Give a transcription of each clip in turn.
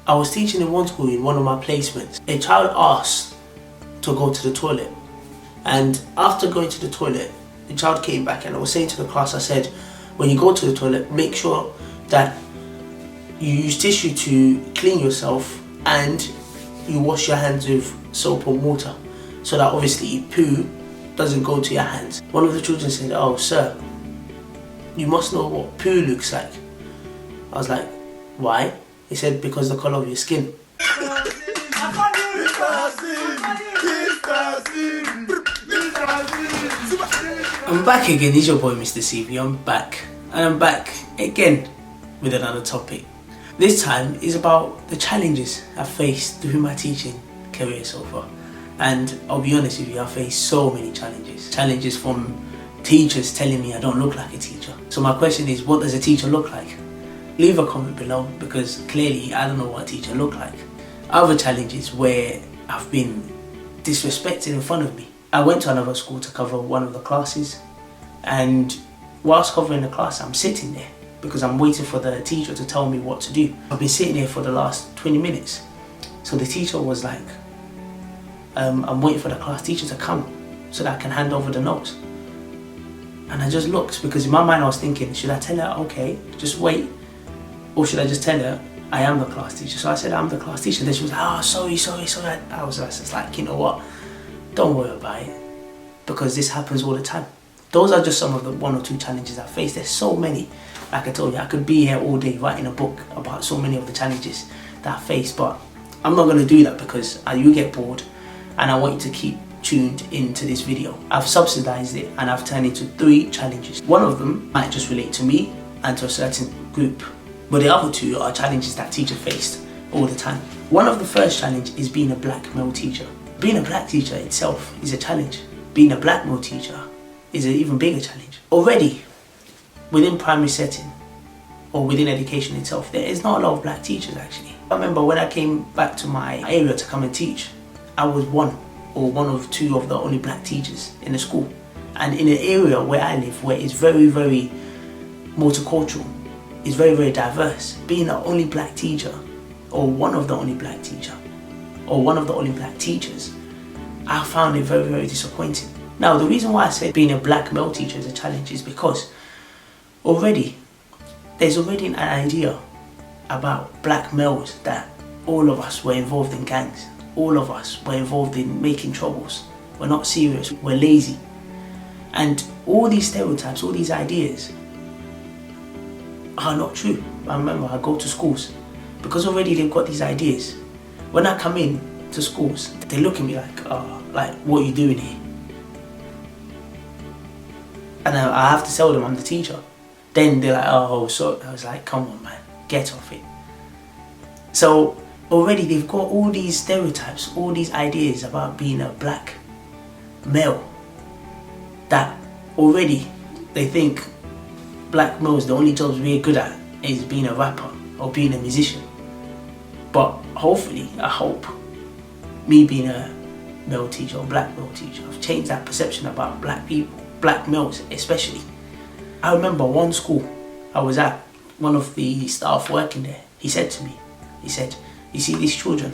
I was teaching in one school in one of my placements. A child asked to go to the toilet, and after going to the toilet, the child came back, and I was saying to the class, I said, when you go to the toilet, make sure that you use tissue to clean yourself and you wash your hands with soap and water, so that obviously poo doesn't go to your hands. One of the children said, "Oh sir, you must know what poo looks like." I was like, "Why?" He said, "Because the colour of your skin." I'm back again, it's your boy Mr. CV, I'm back. And I'm back again with another topic. This time is about the challenges I've faced through my teaching career so far. And I'll be honest with you, I faced so many challenges. Challenges from teachers telling me I don't look like a teacher. So my question is, what does a teacher look like? Leave a comment below, because clearly I don't know what a teacher look like. Other challenges where I've been disrespected in front of me. I went to another school to cover one of the classes, and whilst covering the class, I'm sitting there because I'm waiting for the teacher to tell me what to do. I've been sitting there for the last 20 minutes. So the teacher was like, I'm waiting for the class teacher to come so that I can hand over the notes. And I just looked, because in my mind I was thinking, should I tell her, okay, just wait? Or should I just tell her, I am the class teacher? So I said, I'm the class teacher. Then she was like, oh, sorry. I was just like, you know what? Don't worry about it, because this happens all the time. Those are just some of the one or two challenges I faced. There's so many. Like I told you, I could be here all day writing a book about so many of the challenges that I faced, but I'm not going to do that, because you get bored and I want you to keep tuned into this video. I've subsidized it and I've turned it into 3 challenges. One of them might just relate to me and to a certain group, but the other 2 are challenges that teachers faced all the time. One of the first challenge is being a black male teacher. Being a black teacher itself is a challenge. Being a black male teacher is an even bigger challenge. Already, within primary setting or within education itself, there is not a lot of black teachers actually. I remember when I came back to my area to come and teach, I was one of 2 of the only black teachers in the school. And in an area where I live, where it's very, very multicultural, it's very, very diverse, being the only black teacher, or one of the only black teacher, or one of the only black teachers, I found it very, very disappointing. Now, the reason why I said being a black male teacher is a challenge is because there's already an idea about black males that all of us were involved in gangs, all of us were involved in making troubles, we're not serious, we're lazy. And all these stereotypes, all these ideas are not true. I remember I go to schools, because already they've got these ideas. When I come in to schools, they look at me like, oh, like, what are you doing here? And I have to tell them I'm the teacher. Then they're like, oh, so I was like, come on man, get off it. So already they've got all these stereotypes, all these ideas about being a black male, that already they think black males, the only jobs we're good at is being a rapper or being a musician. But hopefully, I hope, me being a male teacher or black male teacher, I've changed that perception about black people, black males especially. I remember one school I was at, one of the staff working there, he said to me, he said, you see these children,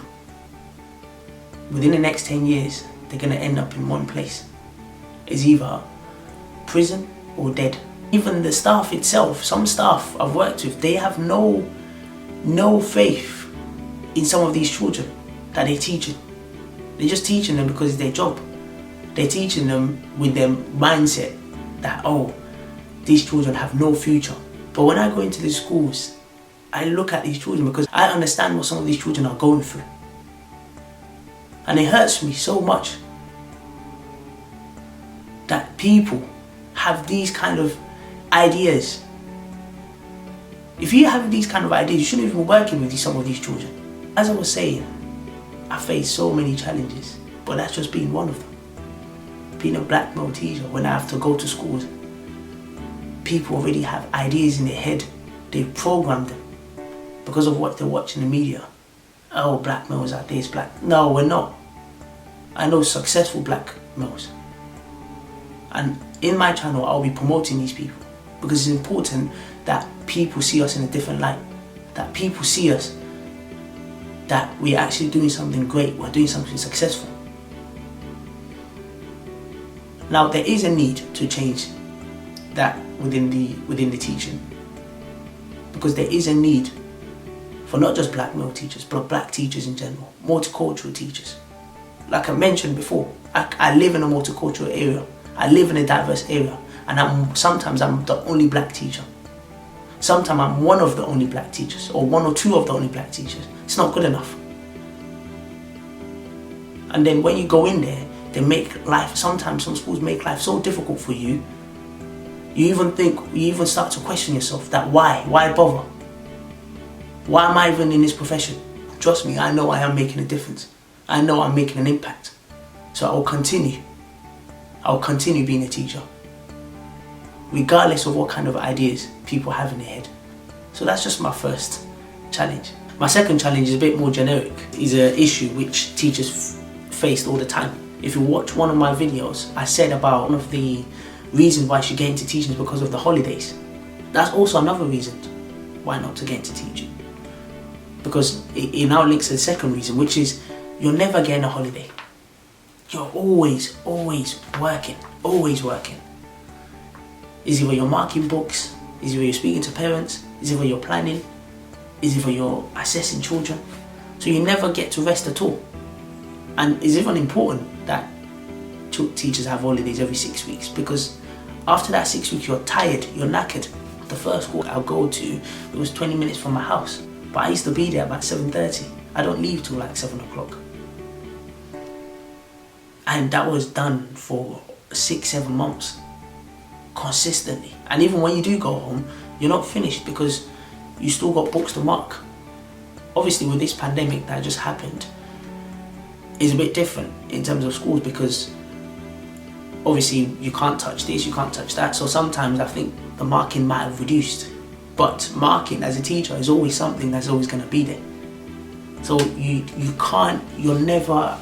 within the next 10 years, they're going to end up in one place. It's either prison or dead. Even the staff itself, some staff I've worked with, they have no faith in some of these children that they're teaching. They're just teaching them because it's their job. They're teaching them with their mindset that, oh, these children have no future. But when I go into these schools, I look at these children because I understand what some of these children are going through. And it hurts me so much that people have these kind of ideas. If you have these kind of ideas, you shouldn't even be working with some of these children. As I was saying, I face so many challenges, but that's just being one of them. Being a black male teacher, when I have to go to schools, people already have ideas in their head. They've programmed them because of what they're watching in the media. Oh, black males are this, black. No, we're not. I know successful black males. And in my channel, I'll be promoting these people because it's important that people see us in a different light. That people see us that we're actually doing something great, we're doing something successful. Now, there is a need to change that within the teaching, because there is a need for not just black male teachers, but black teachers in general, multicultural teachers. Like I mentioned before, I live in a multicultural area, I live in a diverse area, and sometimes I'm the only black teacher. Sometimes I'm one of the only black teachers, or one or two of the only black teachers. It's not good enough. And then when you go in there, they make life, sometimes some schools make life so difficult for you, you even start to question yourself that why bother? Why am I even in this profession? Trust me, I know I am making a difference. I know I'm making an impact. So I'll continue being a teacher, regardless of what kind of ideas people have in their head. So that's just my first challenge. My second challenge is a bit more generic. It's an issue which teachers faced all the time. If you watch one of my videos, I said about one of the reasons why I should get into teaching is because of the holidays. That's also another reason why not to get into teaching. Because it now links to the second reason, which is you're never getting a holiday. You're always working, always working. Is either you're marking books, is either you're speaking to parents, is either you're planning, is either you're assessing children. So you never get to rest at all. And it's even important that teachers have holidays every 6 weeks, because after that 6 weeks you're tired, you're knackered. The first school I'll go to, it was 20 minutes from my house, but I used to be there about 7:30. I don't leave till like 7 o'clock. And that was done for 6-7 months, consistently. And even when you do go home, you're not finished because you still got books to mark. Obviously with this pandemic that just happened, it's a bit different in terms of schools, because obviously you can't touch this, you can't touch that. So sometimes I think the marking might have reduced. But marking as a teacher is always something that's always going to be there. So you're never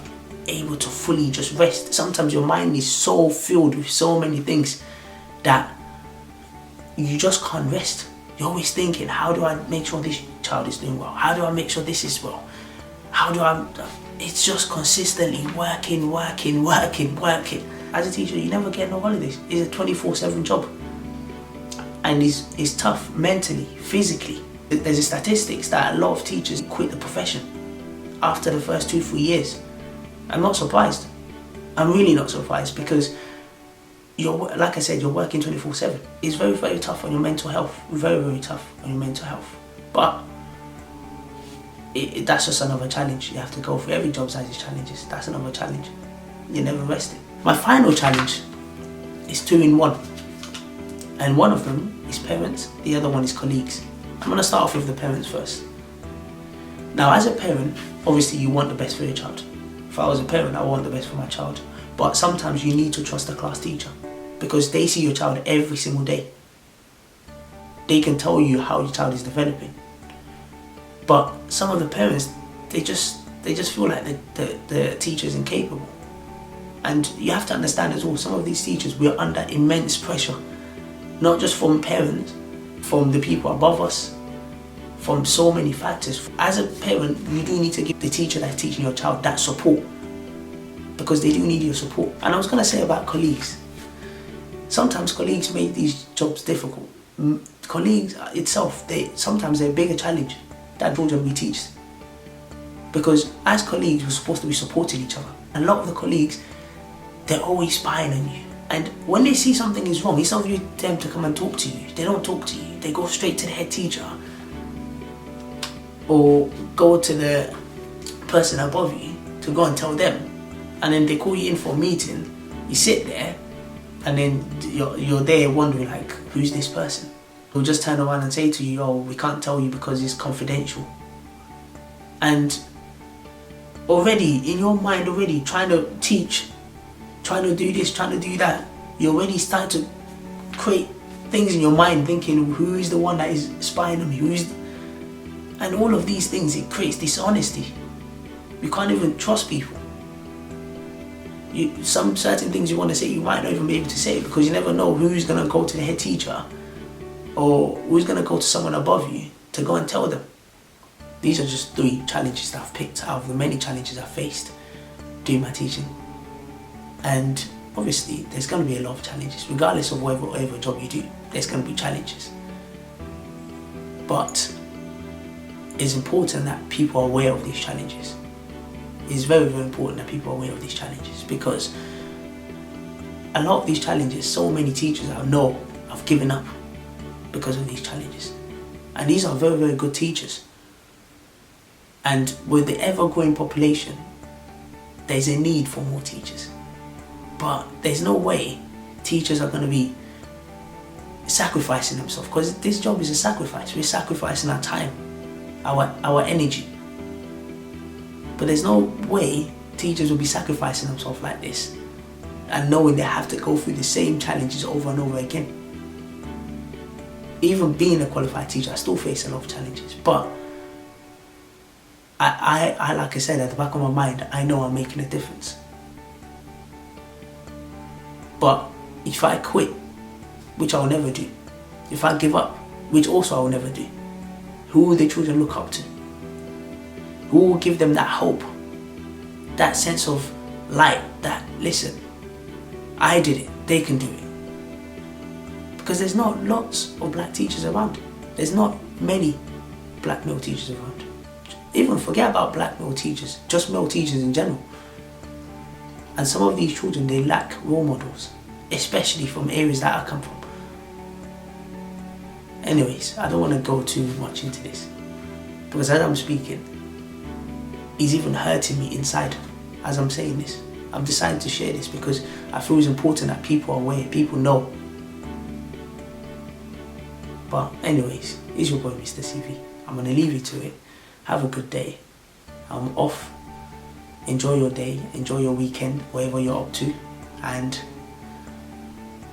able to fully just rest. Sometimes your mind is so filled with so many things that you just can't rest. You're always thinking, how do I make sure this child is doing well? How do I make sure this is well? It's just consistently working. As a teacher, you never get no holidays. It's a 24/7 job. And it's tough mentally, physically. There's a statistics that a lot of teachers quit the profession after the first 2-3 years. I'm not surprised. I'm really not surprised, because like I said, you're working 24/7. It's very, very tough on your mental health. Very, very tough on your mental health. But that's just another challenge you have to go through. Every job has its challenges. That's another challenge. You're never resting. My final challenge is 2 in 1. And one of them is parents, the other one is colleagues. I'm going to start off with the parents first. Now, as a parent, obviously you want the best for your child. If I was a parent, I want the best for my child. But sometimes you need to trust the class teacher, because they see your child every single day. They can tell you how your child is developing. But some of the parents, they just feel like the teacher is incapable. And you have to understand as well, some of these teachers, we're under immense pressure. Not just from parents, from the people above us, from so many factors. As a parent, you do need to give the teacher that's teaching your child that support, because they do need your support. And I was going to say about colleagues. Sometimes colleagues make these jobs difficult. Colleagues itself, sometimes they're a bigger challenge than children we teach. Because as colleagues, we're supposed to be supporting each other. A lot of the colleagues, they're always spying on you. And when they see something is wrong, instead of them to come and talk to you, they don't talk to you. They go straight to the head teacher or go to the person above you to go and tell them. And then they call you in for a meeting. You sit there, and then you're there wondering, like, who's this person? They'll just turn around and say to you, oh, we can't tell you because it's confidential. And already, in your mind already, trying to teach, trying to do this, trying to do that, you already start to create things in your mind, thinking, who is the one that is spying on me? And all of these things, it creates dishonesty. You can't even trust people. Some certain things you want to say, you might not even be able to say, because you never know who's going to go to the head teacher or who's going to go to someone above you to go and tell them. These are just 3 challenges that I've picked out of the many challenges I've faced doing my teaching. And obviously there's going to be a lot of challenges, regardless of whatever job you do, there's going to be challenges. But it's important that people are aware of these challenges. It's very, very important that people are aware of these challenges, because a lot of these challenges, so many teachers I know have given up because of these challenges. And these are very, very good teachers. And with the ever-growing population, there's a need for more teachers. But there's no way teachers are going to be sacrificing themselves, because this job is a sacrifice. We're sacrificing our time, our energy. But there's no way teachers will be sacrificing themselves like this and knowing they have to go through the same challenges over and over again. Even being a qualified teacher, I still face a lot of challenges. But I like I said, at the back of my mind, I know I'm making a difference. But if I quit, which I will never do, if I give up, which also I will never do, who will the children look up to? Who will give them that hope, that sense of light, that, listen, I did it, they can do it? Because there's not lots of black teachers around. There's not many black male teachers around. Even forget about black male teachers, just male teachers in general. And some of these children, they lack role models, especially from areas that I come from. Anyways, I don't want to go too much into this, because as I'm speaking, it's even hurting me inside as I'm saying this. I've decided to share this because I feel it's important that people are aware, people know. But anyways, it's your boy Mr. CV. I'm going to leave you to it. Have a good day. I'm off. Enjoy your day, enjoy your weekend, whatever you're up to, and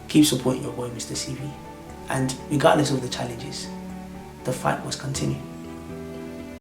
keep supporting your boy Mr. CV. And regardless of the challenges, the fight must continue.